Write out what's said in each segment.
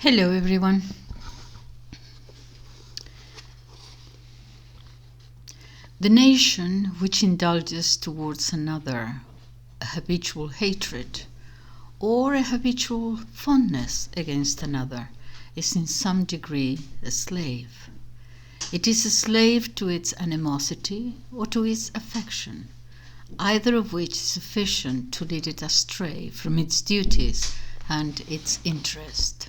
Hello everyone. The nation which indulges towards another a habitual hatred or a habitual fondness against another is in some degree a slave. It is a slave to its animosity or to its affection, either of which is sufficient to lead it astray from its duties and its interest.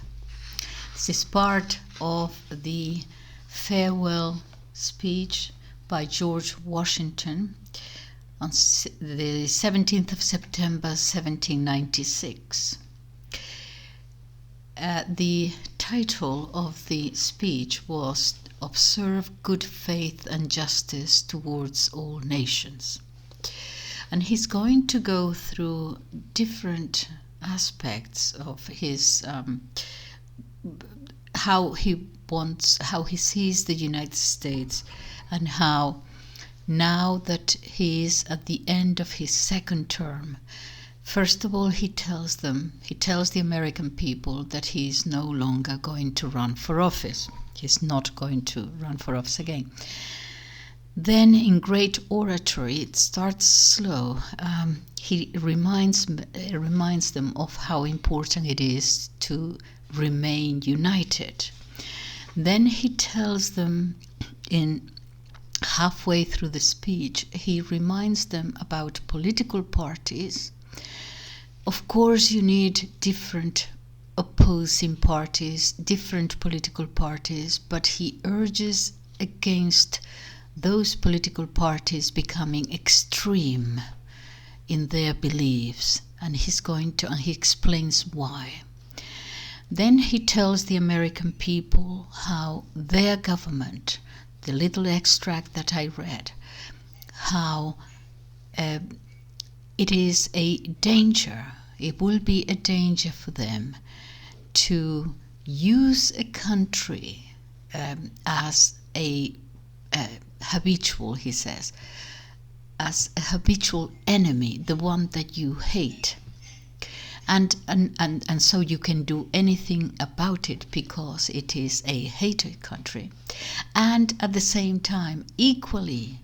This is part of the farewell speech by George Washington on the 17th of September 1796. The title of the speech was "Observe Good Faith and Justice Towards All Nations." And he's going to go through different aspects of his how he sees the United States, and how now that he is at the end of his second term, first of all he tells the American people that he is no longer going to run for office. He's not going to run for office again. Then in great oratory, it starts slow. He reminds them of how important it is to remain united. Then he tells them, in halfway through the speech, he reminds them about political parties. Of course, you need different opposing parties, different political parties, but he urges against those political parties becoming extreme in their beliefs, and he explains why. Then he tells the American people how their government, the little extract that I read, how it is a danger, it will be a danger for them to use a country as a habitual, he says, as a habitual enemy, the one that you hate. And so you can do anything about it because it is a hated country. And at the same time, equally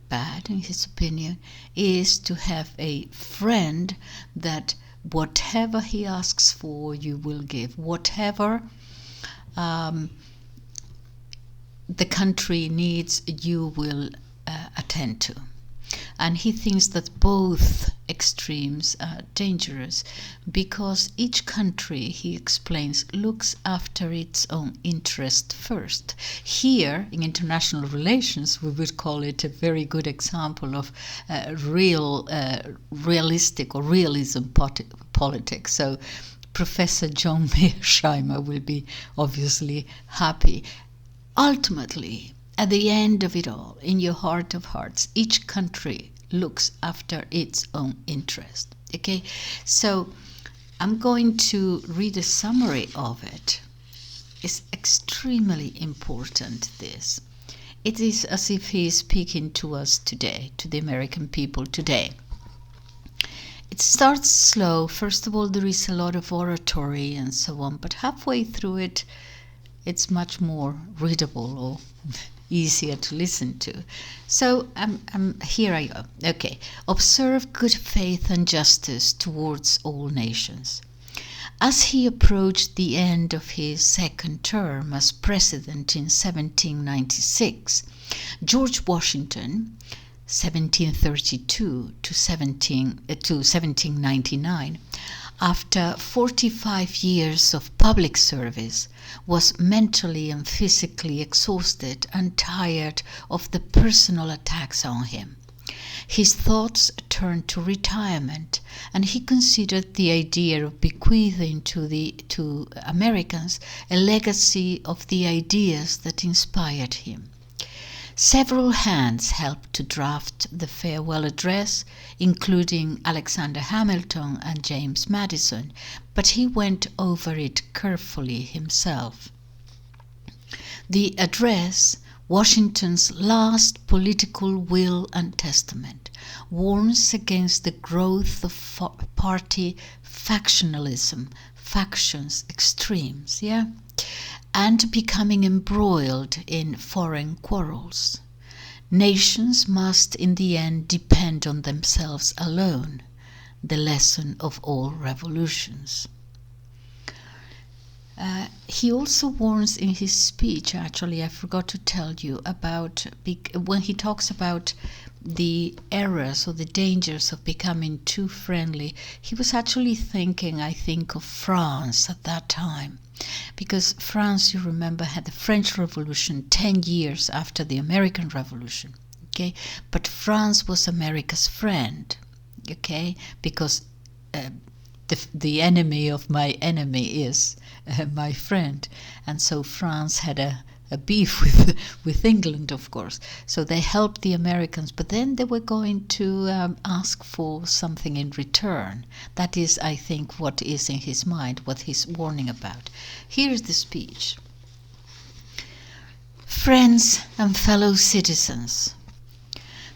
bad, in his opinion, is to have a friend that whatever he asks for, you will give. Whatever the country needs, you will attend to. And he thinks that both extremes are dangerous because each country, he explains, looks after its own interest first. Here, in international relations, we would call it a very good example of realistic or realism politics. So Professor John Mearsheimer will be obviously happy. Ultimately, at the end of it all, in your heart of hearts, each country looks after its own interest. Okay, so I'm going to read a summary of it. It's extremely important, this. It is as if he is speaking to us today, to the American people today. It starts slow. First of all, there is a lot of oratory and so on, but halfway through it, it's much more readable or easier to listen to. So here I go. Okay. Observe good faith and justice towards all nations. As he approached the end of his second term as president in 1796, George Washington, 1732 to 1799, after 45 years of public service, was mentally and physically exhausted and tired of the personal attacks on him. His thoughts turned to retirement, and he considered the idea of bequeathing to Americans a legacy of the ideas that inspired him. Several hands helped to draft the farewell address, including Alexander Hamilton and James Madison, but he went over it carefully himself. The address, Washington's last political will and testament, warns against the growth of party factionalism, factions, extremes, and becoming embroiled in foreign quarrels. Nations must in the end depend on themselves alone, the lesson of all revolutions. He also warns in his speech, actually, I forgot to tell you about, when he talks about the errors or the dangers of becoming too friendly, he was actually thinking, I think, of France at that time. Because France, you remember, had the French Revolution 10 years after the American Revolution. Okay? But France was America's friend. Okay? Because the enemy of my enemy is my friend. And so France had a beef with England, of course. So they helped the Americans, but then they were going to ask for something in return. That is, I think, what is in his mind, what he's warning about. Here's the speech. Friends and fellow citizens,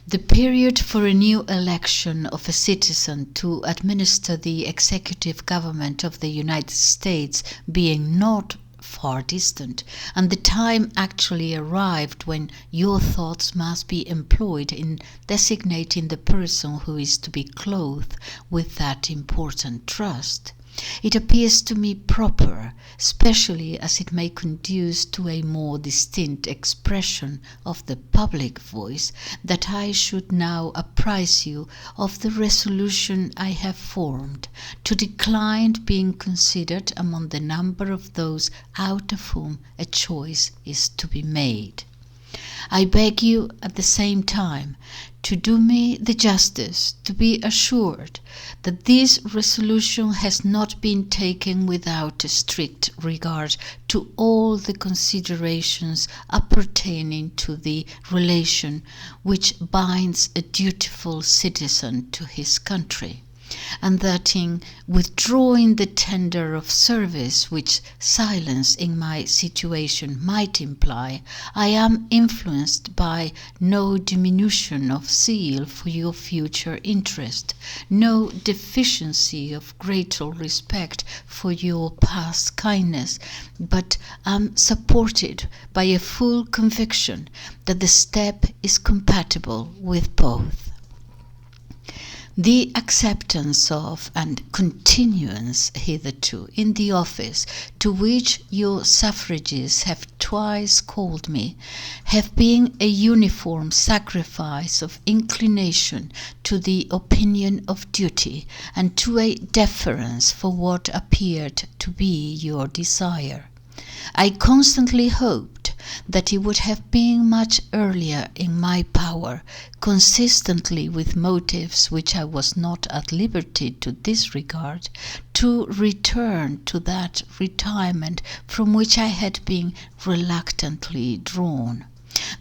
the period for a new election of a citizen to administer the executive government of the United States being not far distant, and the time actually arrived when your thoughts must be employed in designating the person who is to be clothed with that important trust. It appears to me proper, especially as it may conduce to a more distinct expression of the public voice, that I should now apprise you of the resolution I have formed to decline being considered among the number of those out of whom a choice is to be made. I beg you at the same time to do me the justice to be assured that this resolution has not been taken without a strict regard to all the considerations appertaining to the relation which binds a dutiful citizen to his country, and that in withdrawing the tender of service which silence in my situation might imply, I am influenced by no diminution of zeal for your future interest, no deficiency of grateful respect for your past kindness, but am supported by a full conviction that the step is compatible with both. The acceptance of and continuance hitherto in the office to which your suffrages have twice called me have been a uniform sacrifice of inclination to the opinion of duty and to a deference for what appeared to be your desire. I constantly hoped that it would have been much earlier in my power, consistently with motives which I was not at liberty to disregard, to return to that retirement from which I had been reluctantly drawn.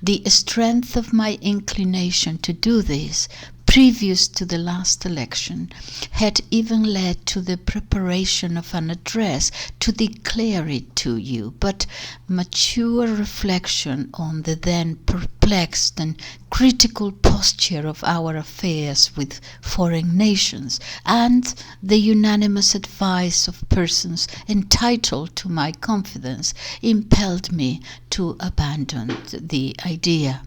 The strength of my inclination to do this, previous to the last election, had even led to the preparation of an address to declare it to you, but mature reflection on the then perplexed and critical posture of our affairs with foreign nations, and the unanimous advice of persons entitled to my confidence, impelled me to abandon the idea.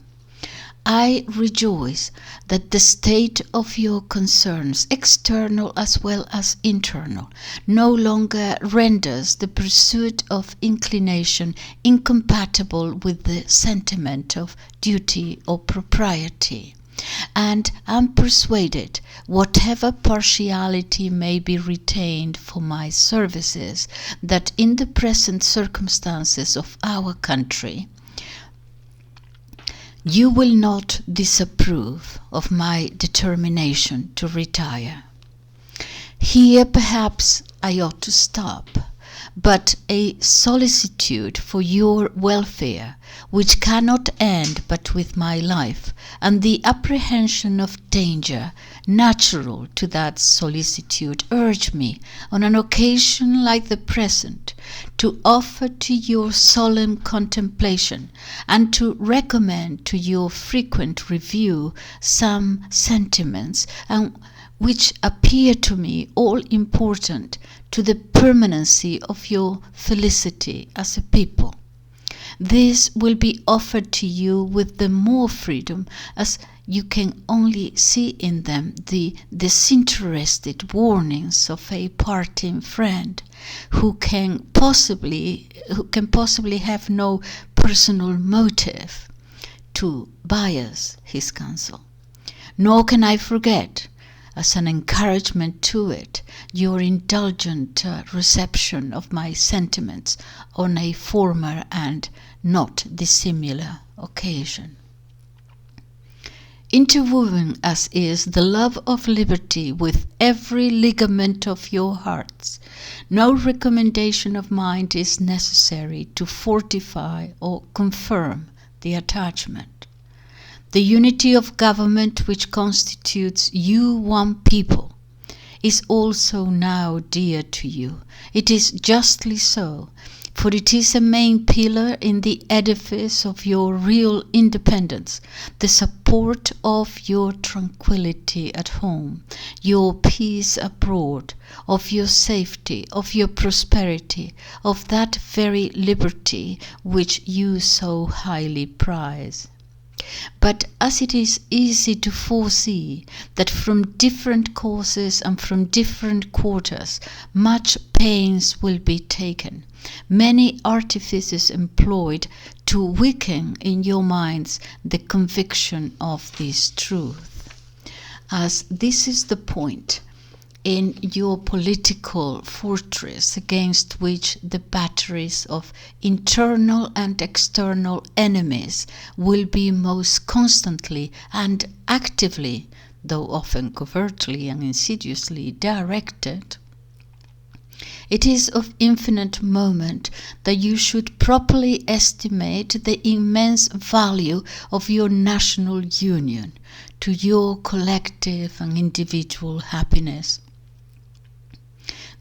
I rejoice that the state of your concerns, external as well as internal, no longer renders the pursuit of inclination incompatible with the sentiment of duty or propriety, and am persuaded, whatever partiality may be retained for my services, that in the present circumstances of our country, you will not disapprove of my determination to retire. Here perhaps I ought to stop, but a solicitude for your welfare, which cannot end but with my life, and the apprehension of danger natural to that solicitude, urge me, on an occasion like the present, to offer to your solemn contemplation and to recommend to your frequent review some sentiments and which appear to me all important to the permanency of your felicity as a people. This will be offered to you with the more freedom as you can only see in them the disinterested warnings of a parting friend who can possibly have no personal motive to bias his counsel. Nor can I forget, as an encouragement to it, your indulgent reception of my sentiments on a former and not dissimilar occasion. Interwoven as is the love of liberty with every ligament of your hearts, no recommendation of mine is necessary to fortify or confirm the attachment. The unity of government which constitutes you one people is also now dear to you. It is justly so, for it is a main pillar in the edifice of your real independence, the support of your tranquility at home, your peace abroad, of your safety, of your prosperity, of that very liberty which you so highly prize. But as it is easy to foresee that from different causes and from different quarters much pains will be taken, many artifices employed to weaken in your minds the conviction of this truth. As this is the point in your political fortress against which the batteries of internal and external enemies will be most constantly and actively, though often covertly and insidiously, directed, it is of infinite moment that you should properly estimate the immense value of your national union to your collective and individual happiness,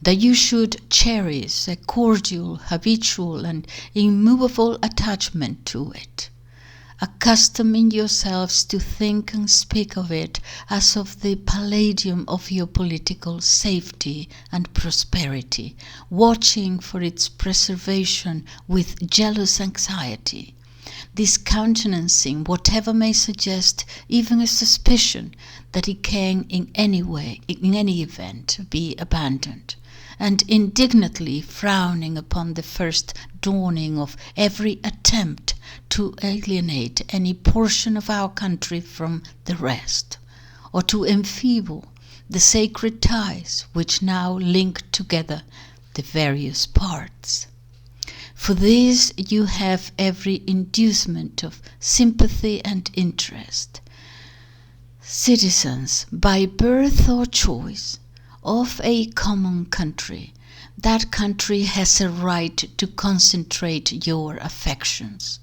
that you should cherish a cordial, habitual, and immovable attachment to it, accustoming yourselves to think and speak of it as of the palladium of your political safety and prosperity, watching for its preservation with jealous anxiety, discountenancing whatever may suggest even a suspicion that it can in any event be abandoned, and indignantly frowning upon the first dawning of every attempt to alienate any portion of our country from the rest, or to enfeeble the sacred ties which now link together the various parts. For this you have every inducement of sympathy and interest. Citizens, by birth or choice, of a common country, that country has a right to concentrate your affections.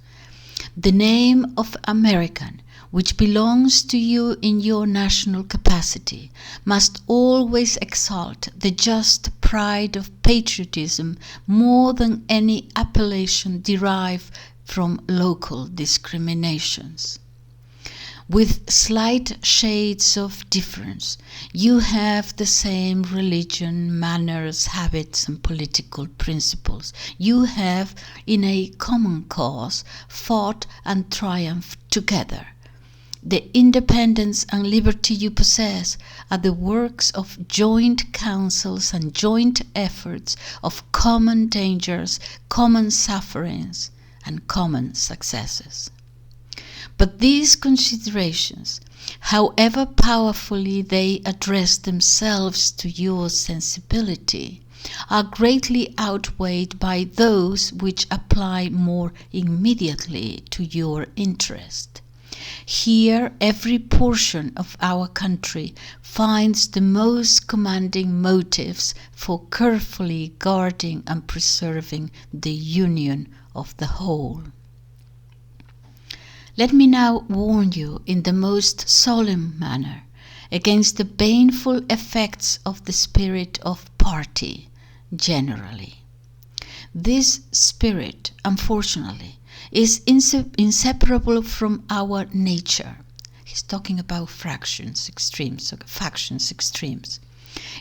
The name of American, which belongs to you in your national capacity, must always exalt the just pride of patriotism more than any appellation derived from local discriminations. With slight shades of difference, you have the same religion, manners, habits, and political principles. You have, in a common cause, fought and triumphed together. The independence and liberty you possess are the works of joint counsels and joint efforts, of common dangers, common sufferings, and common successes. But these considerations, however powerfully they address themselves to your sensibility, are greatly outweighed by those which apply more immediately to your interest. Here every portion of our country finds the most commanding motives for carefully guarding and preserving the union of the whole. Let me now warn you in the most solemn manner against the baneful effects of the spirit of party generally. This spirit, unfortunately, is inseparable from our nature. he's talking about factions, extremes,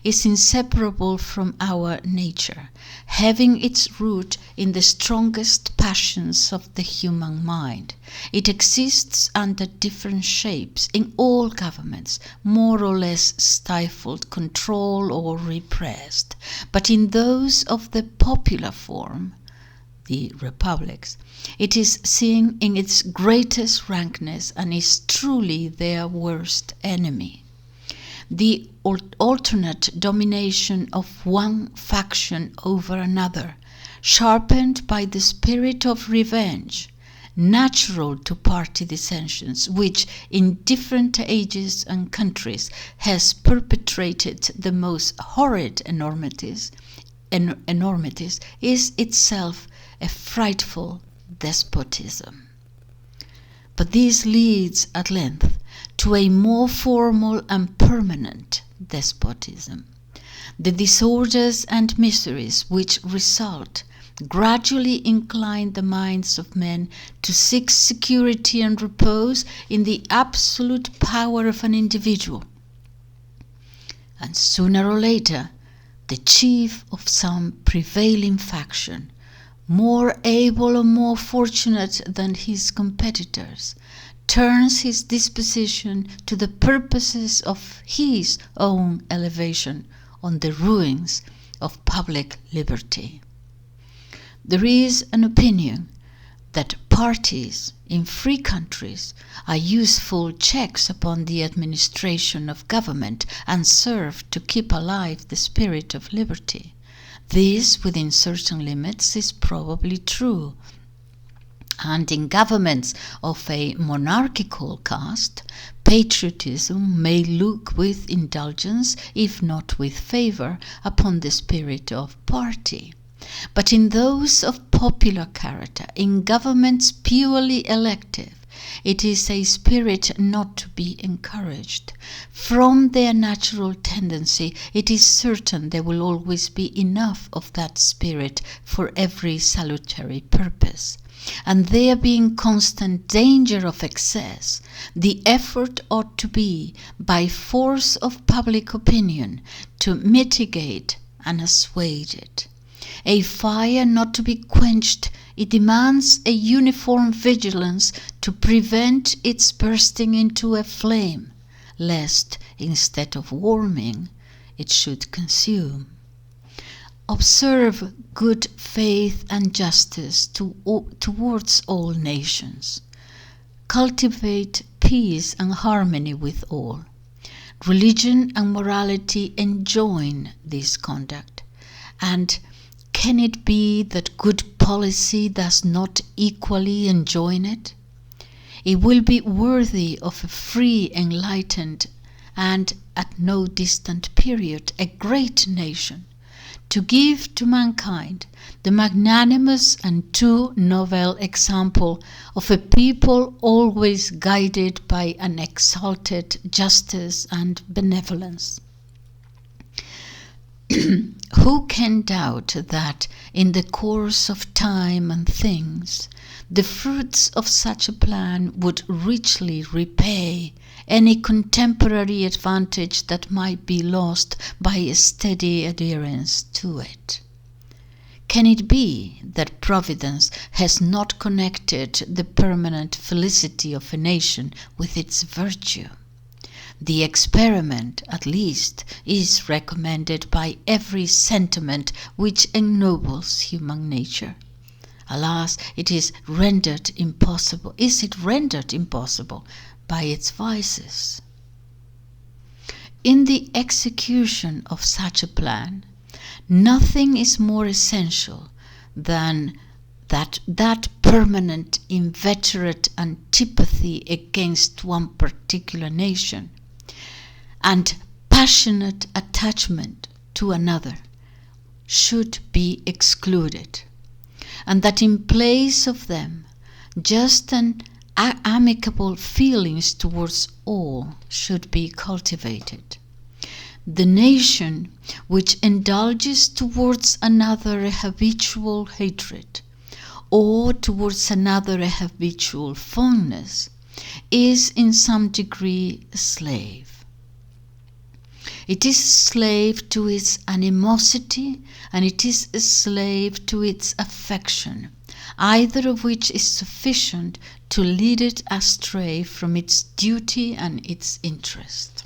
is inseparable from our nature, having its root in the strongest passions of the human mind. It exists under different shapes in all governments, more or less stifled, controlled, or repressed. But in those of the popular form, the republics, it is seen in its greatest rankness and is truly their worst enemy. The alternate domination of one faction over another, sharpened by the spirit of revenge, natural to party dissensions, which in different ages and countries has perpetrated the most horrid enormities, is itself a frightful despotism. But this leads at length to a more formal and permanent despotism. The disorders and miseries which result gradually incline the minds of men to seek security and repose in the absolute power of an individual. And sooner or later, the chief of some prevailing faction, more able or more fortunate than his competitors, turns his disposition to the purposes of his own elevation on the ruins of public liberty. There is an opinion that parties in free countries are useful checks upon the administration of government and serve to keep alive the spirit of liberty. This, within certain limits, is probably true. And in governments of a monarchical caste, patriotism may look with indulgence, if not with favour, upon the spirit of party. But in those of popular character, in governments purely elective, it is a spirit not to be encouraged. From their natural tendency, it is certain there will always be enough of that spirit for every salutary purpose. And there being constant danger of excess, the effort ought to be, by force of public opinion, to mitigate and assuage it. A fire not to be quenched, it demands a uniform vigilance to prevent its bursting into a flame, lest, instead of warming, it should consume. Observe good faith and justice towards all nations. Cultivate peace and harmony with all. Religion and morality enjoin this conduct, and can it be that good policy does not equally enjoin it? It will be worthy of a free, enlightened, and at no distant period, a great nation, to give to mankind the magnanimous and too novel example of a people always guided by an exalted justice and benevolence. Who can doubt that in the course of time and things, the fruits of such a plan would richly repay any contemporary advantage that might be lost by a steady adherence to it? Can it be that Providence has not connected the permanent felicity of a nation with its virtue? The experiment, at least, is recommended by every sentiment which ennobles human nature. Alas, it is rendered impossible. Is it rendered impossible by its vices? In the execution of such a plan, nothing is more essential than that permanent inveterate antipathy against one particular nation and passionate attachment to another should be excluded, and that in place of them just and amicable feelings towards all should be cultivated. The nation which indulges towards another a habitual hatred, or towards another a habitual fondness, is in some degree a slave. It is a slave to its animosity, and it is a slave to its affection, either of which is sufficient to lead it astray from its duty and its interest.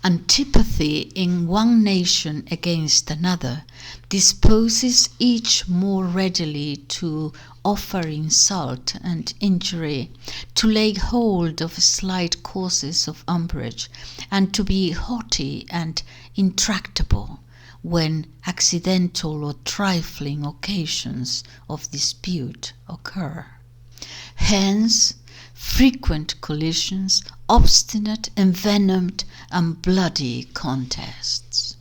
Antipathy in one nation against another disposes each more readily to offer insult and injury, to lay hold of slight causes of umbrage, and to be haughty and intractable when accidental or trifling occasions of dispute occur. Hence, frequent collisions, obstinate, envenomed, and bloody contests.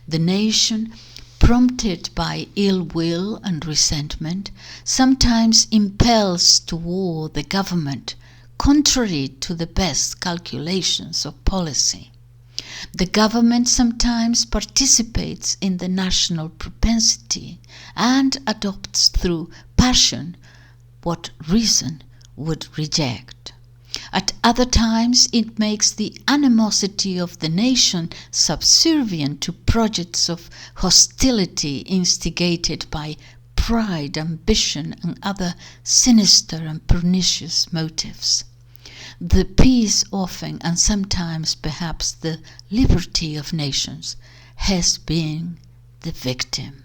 The nation, prompted by ill will and resentment, sometimes impels to war the government, contrary to the best calculations of policy. The government sometimes participates in the national propensity and adopts through passion what reason would reject. At other times it makes the animosity of the nation subservient to projects of hostility instigated by pride, ambition, and other sinister and pernicious motives. The peace often, and sometimes perhaps the liberty of nations, has been the victim.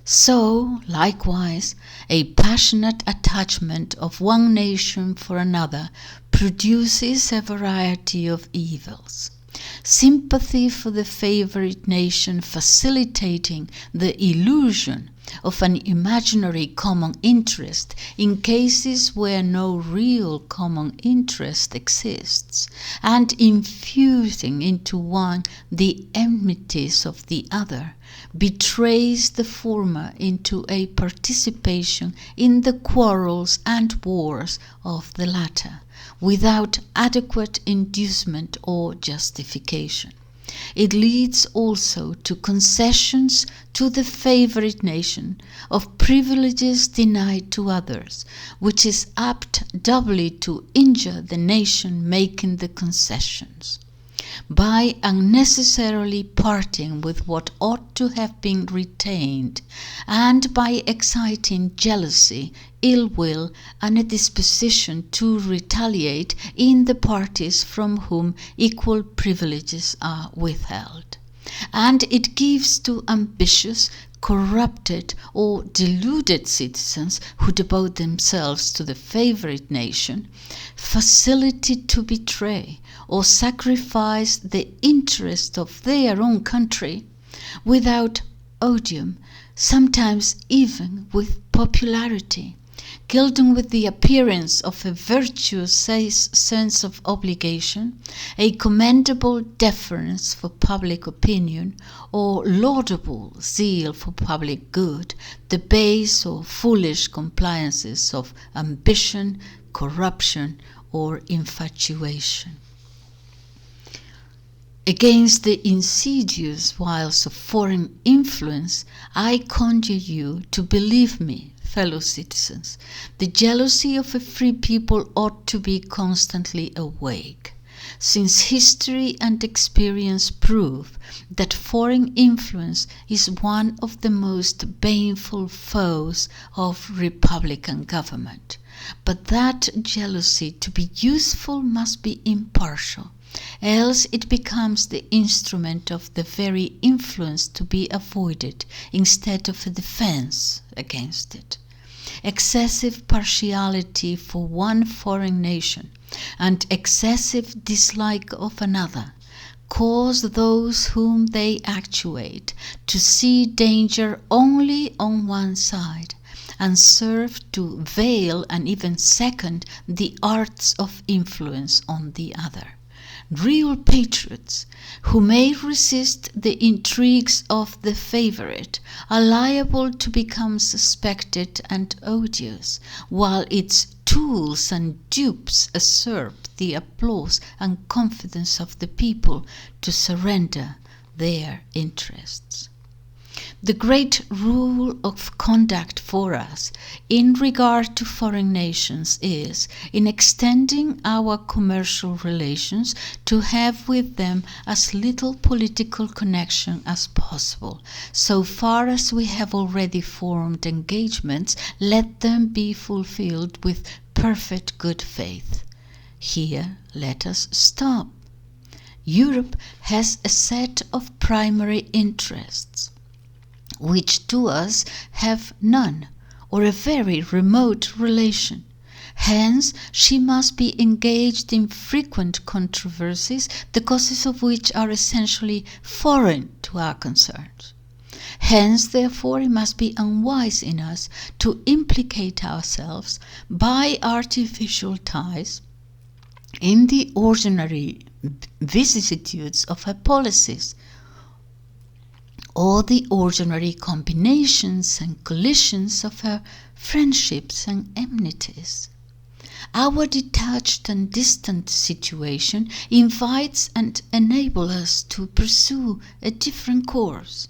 So, likewise, a passionate attachment of one nation for another produces a variety of evils. Sympathy for the favorite nation facilitating the illusion of an imaginary common interest in cases where no real common interest exists, and infusing into one the enmities of the other, betrays the former into a participation in the quarrels and wars of the latter, without adequate inducement or justification. It leads also to concessions to the favorite nation of privileges denied to others, which is apt doubly to injure the nation making the concessions. By unnecessarily parting with what ought to have been retained, and by exciting jealousy, ill will, and a disposition to retaliate in the parties from whom equal privileges are withheld. And it gives to ambitious, corrupted, or deluded citizens who devote themselves to the favorite nation facility to betray or sacrifice the interest of their own country without odium, sometimes even with popularity, gilding with the appearance of a virtuous sense of obligation, a commendable deference for public opinion, or laudable zeal for public good, the base or foolish compliances of ambition, corruption, or infatuation. Against the insidious wiles of foreign influence, I conjure you to believe me, fellow citizens. The jealousy of a free people ought to be constantly awake, since history and experience prove that foreign influence is one of the most baneful foes of republican government. But that jealousy, to be useful, must be impartial, else it becomes the instrument of the very influence to be avoided instead of a defense against it. Excessive partiality for one foreign nation and excessive dislike of another cause those whom they actuate to see danger only on one side, and serve to veil and even second the arts of influence on the other. Real patriots, who may resist the intrigues of the favorite, are liable to become suspected and odious, while its tools and dupes usurp the applause and confidence of the people to surrender their interests. The great rule of conduct for us in regard to foreign nations is, in extending our commercial relations, to have with them as little political connection as possible. So far as we have already formed engagements, let them be fulfilled with perfect good faith. Here let us stop. Europe has a set of primary interests, which to us have none, or a very remote relation. Hence, she must be engaged in frequent controversies, the causes of which are essentially foreign to our concerns. Hence, therefore, it must be unwise in us to implicate ourselves by artificial ties in the ordinary vicissitudes of her policies, or the ordinary combinations and collisions of her friendships and enmities. Our detached and distant situation invites and enables us to pursue a different course,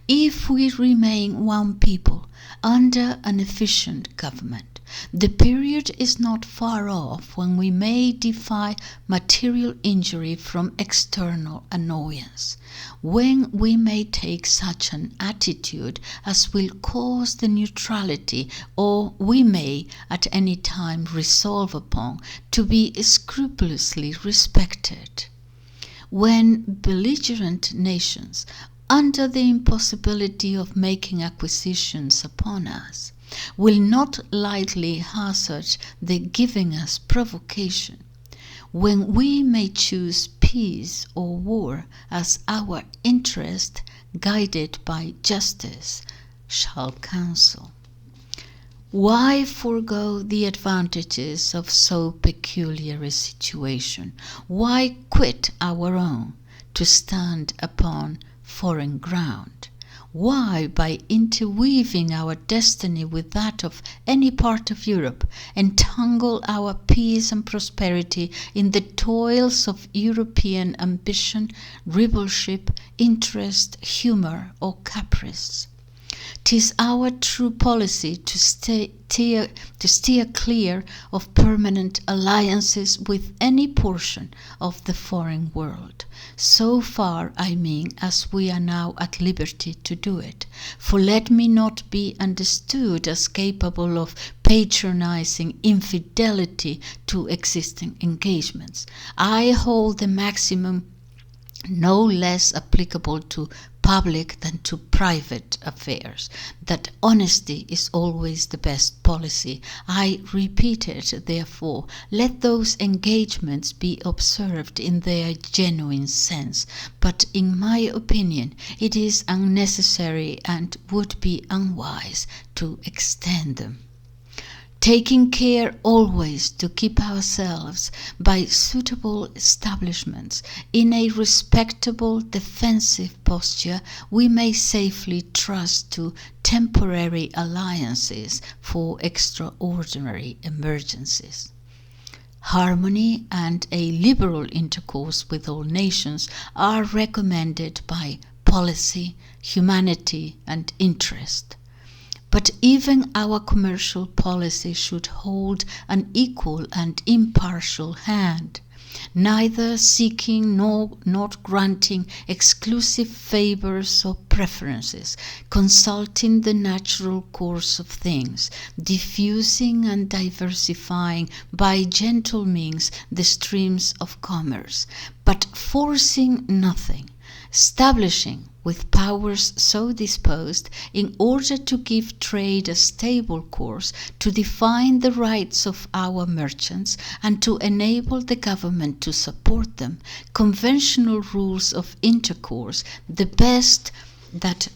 if we remain one people under an efficient government. The period is not far off when we may defy material injury from external annoyance, when we may take such an attitude as will cause the neutrality, or we may at any time resolve upon, to be scrupulously respected. When belligerent nations, under the impossibility of making acquisitions upon us, will not lightly hazard the giving us provocation, when we may choose peace or war as our interest, guided by justice, shall counsel. Why forego the advantages of so peculiar a situation? Why quit our own to stand upon foreign ground? Why, by interweaving our destiny with that of any part of Europe, entangle our peace and prosperity in the toils of European ambition, rivalship, interest, humour, or caprice? 'Tis our true policy to steer clear of permanent alliances with any portion of the foreign world, so far, I mean, as we are now at liberty to do it. For let me not be understood as capable of patronizing infidelity to existing engagements. I hold the maximum no less applicable to public than to private affairs, that honesty is always the best policy. I repeat it, therefore, let those engagements be observed in their genuine sense, but in my opinion it is unnecessary and would be unwise to extend them, taking care always to keep ourselves by suitable establishments in a respectable defensive posture. We may safely trust to temporary alliances for extraordinary emergencies. Harmony and a liberal intercourse with all nations are recommended by policy, humanity, and interest. But even our commercial policy should hold an equal and impartial hand, neither seeking nor not granting exclusive favors or preferences, consulting the natural course of things, diffusing and diversifying by gentle means the streams of commerce, but forcing nothing, establishing with powers so disposed, in order to give trade a stable course, to define the rights of our merchants, and to enable the government to support them, conventional rules of intercourse, the best that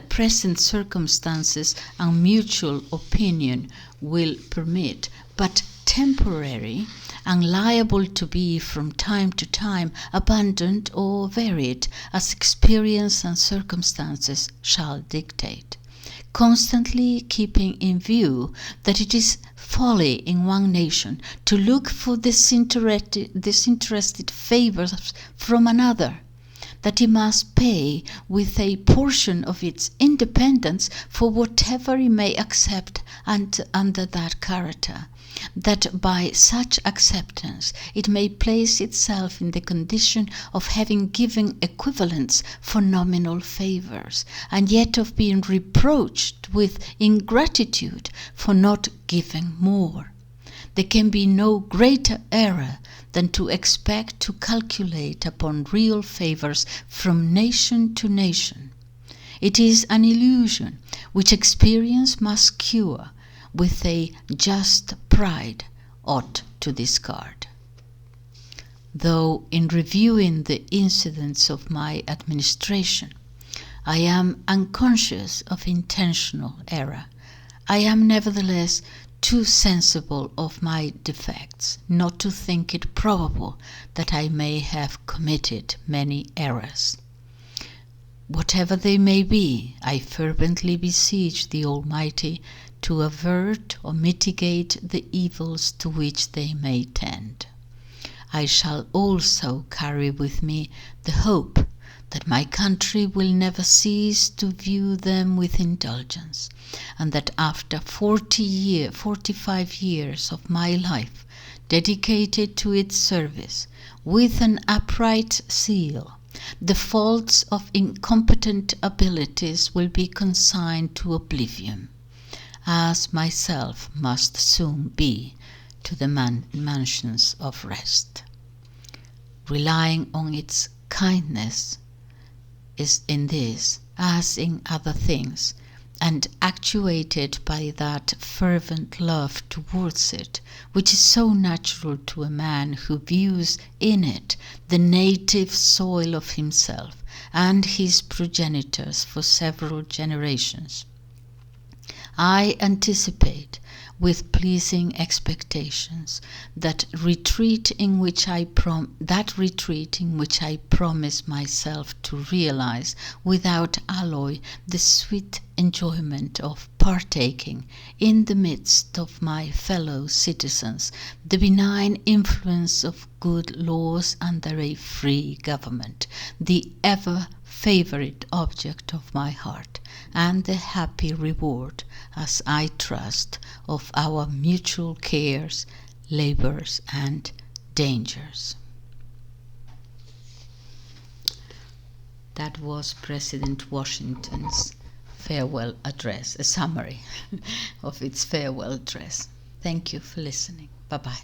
present circumstances and mutual opinion will permit, but temporary, and liable to be from time to time abandoned or varied as experience and circumstances shall dictate, constantly keeping in view that it is folly in one nation to look for disinterested favors from another, that it must pay with a portion of its independence for whatever it may accept under that character, that by such acceptance it may place itself in the condition of having given equivalents for nominal favours, and yet of being reproached with ingratitude for not giving more. There can be no greater error than to expect to calculate upon real favours from nation to nation. It is an illusion which experience must cure with a just pride ought to discard. Though in reviewing the incidents of my administration, I am unconscious of intentional error, I am nevertheless too sensible of my defects not to think it probable that I may have committed many errors. Whatever they may be, I fervently beseech the Almighty to avert or mitigate the evils to which they may tend. I shall also carry with me the hope that my country will never cease to view them with indulgence, and that after 45 years of my life dedicated to its service, with an upright zeal, the faults of incompetent abilities will be consigned to oblivion, as myself must soon be to the mansions of rest. Relying on its kindness is in this, as in other things, and actuated by that fervent love towards it, which is so natural to a man who views in it the native soil of himself and his progenitors for several generations. I anticipate with pleasing expectations that retreat in which I promise myself to realize without alloy the sweet enjoyment of partaking in the midst of my fellow citizens the benign influence of good laws under a free government, the ever favorite object of my heart, and the happy reward, as I trust, of our mutual cares, labors, and dangers. That was President Washington's farewell address, a summary of its farewell address. Thank you for listening. Bye-bye.